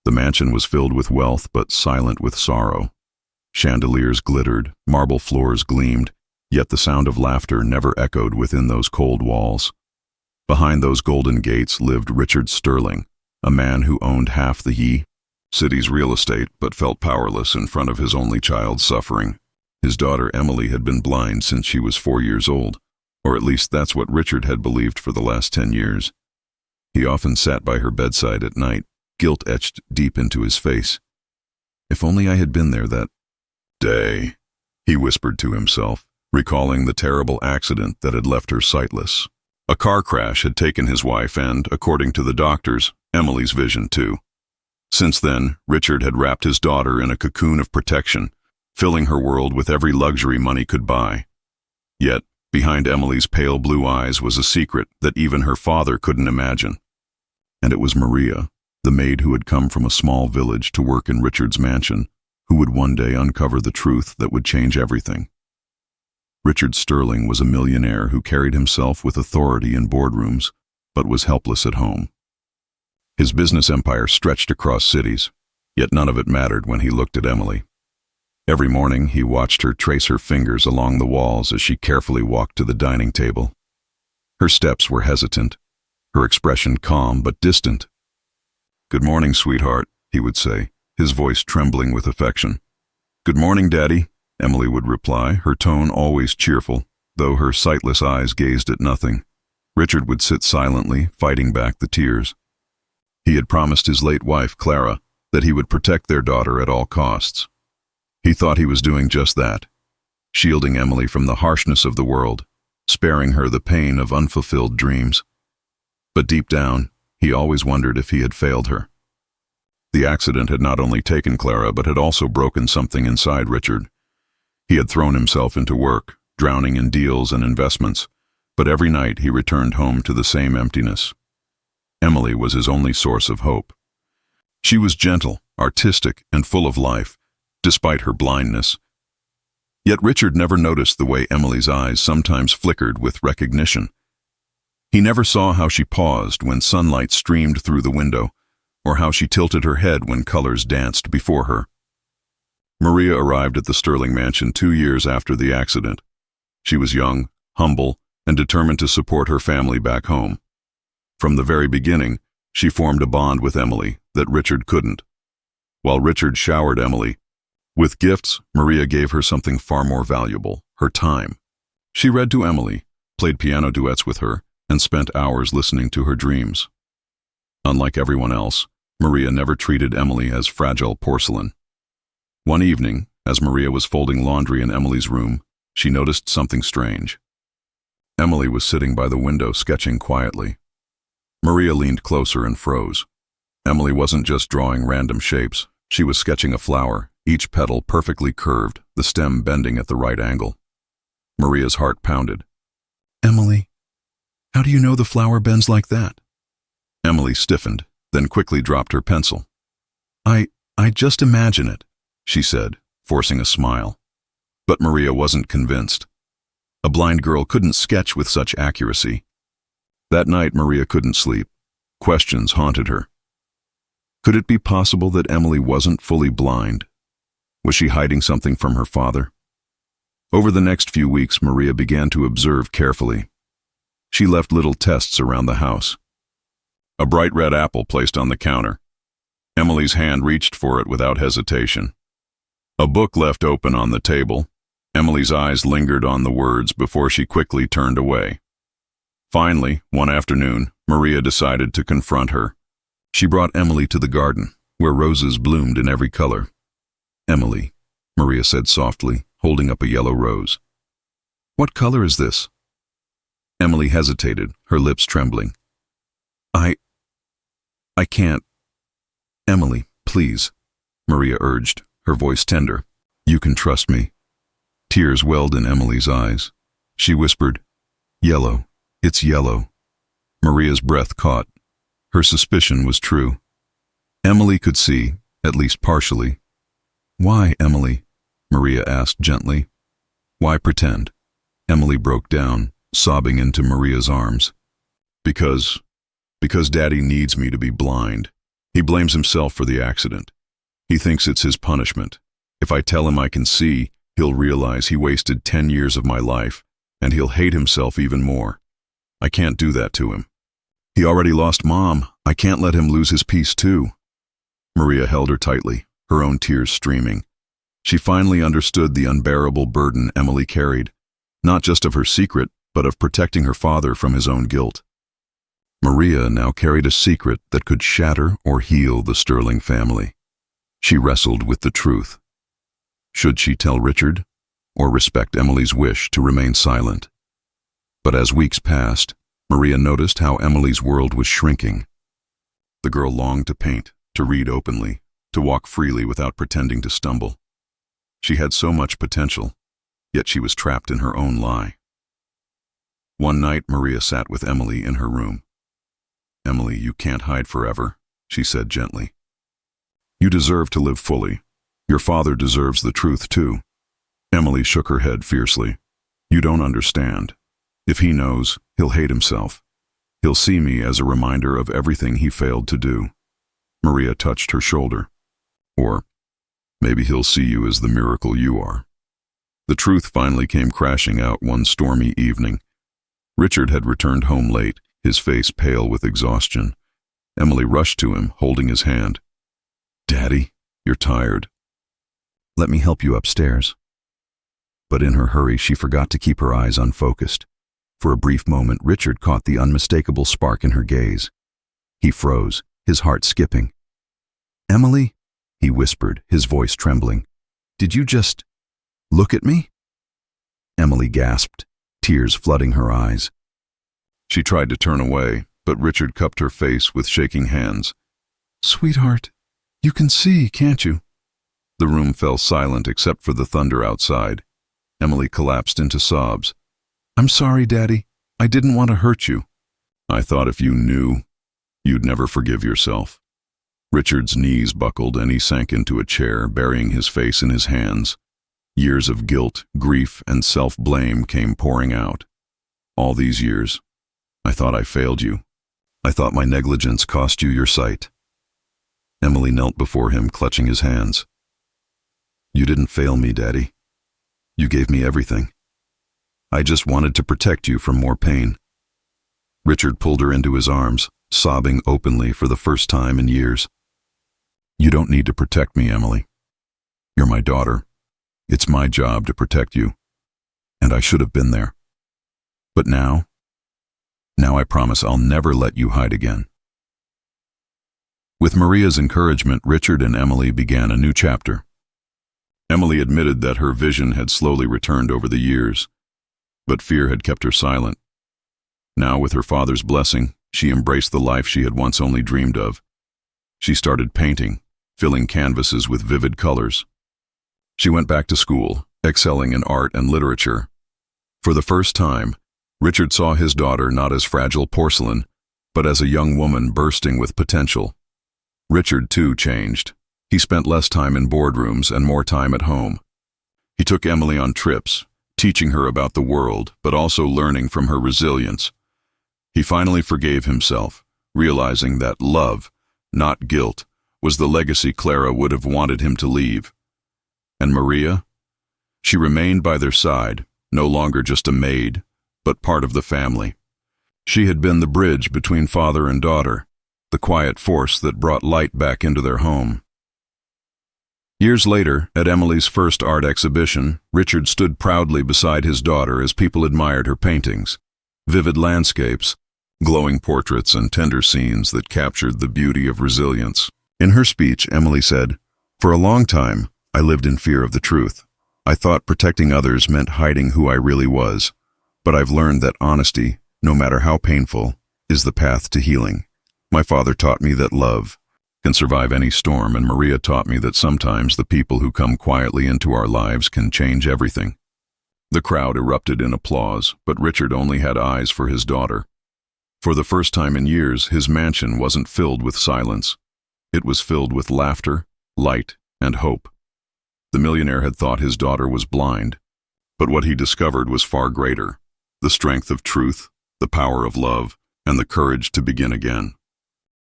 The mansion was filled with wealth but silent with sorrow. Chandeliers glittered, marble floors gleamed, yet the sound of laughter never echoed within those cold walls. Behind those golden gates lived Richard Sterling, a man who owned half the city's real estate but felt powerless in front of his only child's suffering. His daughter Emily had been blind since she was 4 years old, or at least that's what Richard had believed for the last 10 years. He often sat by her bedside at night, guilt etched deep into his face. If only I had been there that day, he whispered to himself, recalling the terrible accident that had left her sightless. A car crash had taken his wife and, according to the doctors, Emily's vision too. Since then, Richard had wrapped his daughter in a cocoon of protection, filling her world with every luxury money could buy. Yet, behind Emily's pale blue eyes was a secret that even her father couldn't imagine. And it was Maria, the maid who had come from a small village to work in Richard's mansion, who would one day uncover the truth that would change everything. Richard Sterling was a millionaire who carried himself with authority in boardrooms, but was helpless at home. His business empire stretched across cities, yet none of it mattered when he looked at Emily. Every morning he watched her trace her fingers along the walls as she carefully walked to the dining table. Her steps were hesitant, her expression calm but distant. "Good morning, sweetheart," he would say, his voice trembling with affection. "Good morning, Daddy," Emily would reply, her tone always cheerful, though her sightless eyes gazed at nothing. Richard would sit silently, fighting back the tears. He had promised his late wife, Clara, that he would protect their daughter at all costs. He thought he was doing just that, shielding Emily from the harshness of the world, sparing her the pain of unfulfilled dreams. But deep down, he always wondered if he had failed her. The accident had not only taken Clara, but had also broken something inside Richard. He had thrown himself into work, drowning in deals and investments, but every night he returned home to the same emptiness. Emily was his only source of hope. She was gentle, artistic, and full of life, despite her blindness. Yet Richard never noticed the way Emily's eyes sometimes flickered with recognition. He never saw how she paused when sunlight streamed through the window, or how she tilted her head when colors danced before her. Maria arrived at the Sterling mansion 2 years after the accident. She was young, humble, and determined to support her family back home. From the very beginning, she formed a bond with Emily that Richard couldn't. While Richard showered Emily with gifts, Maria gave her something far more valuable, her time. She read to Emily, played piano duets with her, and spent hours listening to her dreams. Unlike everyone else, Maria never treated Emily as fragile porcelain. One evening, as Maria was folding laundry in Emily's room, she noticed something strange. Emily was sitting by the window sketching quietly. Maria leaned closer and froze. Emily wasn't just drawing random shapes, she was sketching a flower, each petal perfectly curved, the stem bending at the right angle. Maria's heart pounded. "Emily, how do you know the flower bends like that?" Emily stiffened, then quickly dropped her pencil. I just imagine it," she said, forcing a smile. But Maria wasn't convinced. A blind girl couldn't sketch with such accuracy. That night, Maria couldn't sleep. Questions haunted her. Could it be possible that Emily wasn't fully blind? Was she hiding something from her father? Over the next few weeks, Maria began to observe carefully. She left little tests around the house. A bright red apple placed on the counter. Emily's hand reached for it without hesitation. A book left open on the table. Emily's eyes lingered on the words before she quickly turned away. Finally, one afternoon, Maria decided to confront her. She brought Emily to the garden, where roses bloomed in every color. "Emily," Maria said softly, holding up a yellow rose. "What color is this?" Emily hesitated, her lips trembling. I can't." "Emily, please," Maria urged, her voice tender. "You can trust me." Tears welled in Emily's eyes. She whispered, "Yellow, it's yellow." Maria's breath caught. Her suspicion was true. Emily could see, at least partially. "Why, Emily?" Maria asked gently. "Why pretend?" Emily broke down, sobbing into Maria's arms. Because Daddy needs me to be blind. He blames himself for the accident. He thinks it's his punishment. If I tell him I can see, he'll realize he wasted 10 years of my life, and he'll hate himself even more. I can't do that to him. He already lost Mom. I can't let him lose his peace too. Maria held her tightly, her own tears streaming. She finally understood the unbearable burden Emily carried, not just of her secret, but of protecting her father from his own guilt. Maria now carried a secret that could shatter or heal the Sterling family. She wrestled with the truth. Should she tell Richard, or respect Emily's wish to remain silent? But as weeks passed, Maria noticed how Emily's world was shrinking. The girl longed to paint, to read openly, to walk freely without pretending to stumble. She had so much potential, yet she was trapped in her own lie. One night, Maria sat with Emily in her room. "Emily, you can't hide forever," she said gently. "You deserve to live fully. Your father deserves the truth too." Emily shook her head fiercely. "You don't understand. If he knows, he'll hate himself. He'll see me as a reminder of everything he failed to do." Maria touched her shoulder. "Or maybe he'll see you as the miracle you are." The truth finally came crashing out one stormy evening. Richard had returned home late, his face pale with exhaustion. Emily rushed to him, holding his hand. "Daddy, you're tired." "Let me help you upstairs." But in her hurry, she forgot to keep her eyes unfocused. For a brief moment, Richard caught the unmistakable spark in her gaze. He froze, his heart skipping. "Emily," he whispered, his voice trembling, "did you just look at me?" Emily gasped, tears flooding her eyes. She tried to turn away, but Richard cupped her face with shaking hands. "Sweetheart, you can see, can't you?" The room fell silent except for the thunder outside. Emily collapsed into sobs. "I'm sorry, Daddy. I didn't want to hurt you." "I thought if you knew, you'd never forgive yourself." Richard's knees buckled and he sank into a chair, burying his face in his hands. Years of guilt, grief, and self-blame came pouring out. "All these years, I thought I failed you. I thought my negligence cost you your sight." Emily knelt before him, clutching his hands. "You didn't fail me, Daddy. You gave me everything. I just wanted to protect you from more pain." Richard pulled her into his arms, sobbing openly for the first time in years. "You don't need to protect me, Emily. You're my daughter. It's my job to protect you. And I should have been there. But now I promise I'll never let you hide again." With Maria's encouragement, Richard and Emily began a new chapter. Emily admitted that her vision had slowly returned over the years, but fear had kept her silent. Now, with her father's blessing, she embraced the life she had once only dreamed of. She started painting, filling canvases with vivid colors. She went back to school, excelling in art and literature. For the first time, Richard saw his daughter not as fragile porcelain, but as a young woman bursting with potential. Richard, too, changed. He spent less time in boardrooms and more time at home. He took Emily on trips, teaching her about the world, but also learning from her resilience. He finally forgave himself, realizing that love, not guilt, was the legacy Clara would have wanted him to leave. And Maria? She remained by their side, no longer just a maid, but part of the family. She had been the bridge between father and daughter, the quiet force that brought light back into their home. Years later, at Emily's first art exhibition, Richard stood proudly beside his daughter as people admired her paintings. Vivid landscapes, glowing portraits, and tender scenes that captured the beauty of resilience. In her speech, Emily said, "For a long time, I lived in fear of the truth. I thought protecting others meant hiding who I really was. But I've learned that honesty, no matter how painful, is the path to healing. My father taught me that love can survive any storm, and Maria taught me that sometimes the people who come quietly into our lives can change everything." The crowd erupted in applause, but Richard only had eyes for his daughter. For the first time in years, his mansion wasn't filled with silence. It was filled with laughter, light, and hope. The millionaire had thought his daughter was blind, but what he discovered was far greater: the strength of truth, the power of love, and the courage to begin again.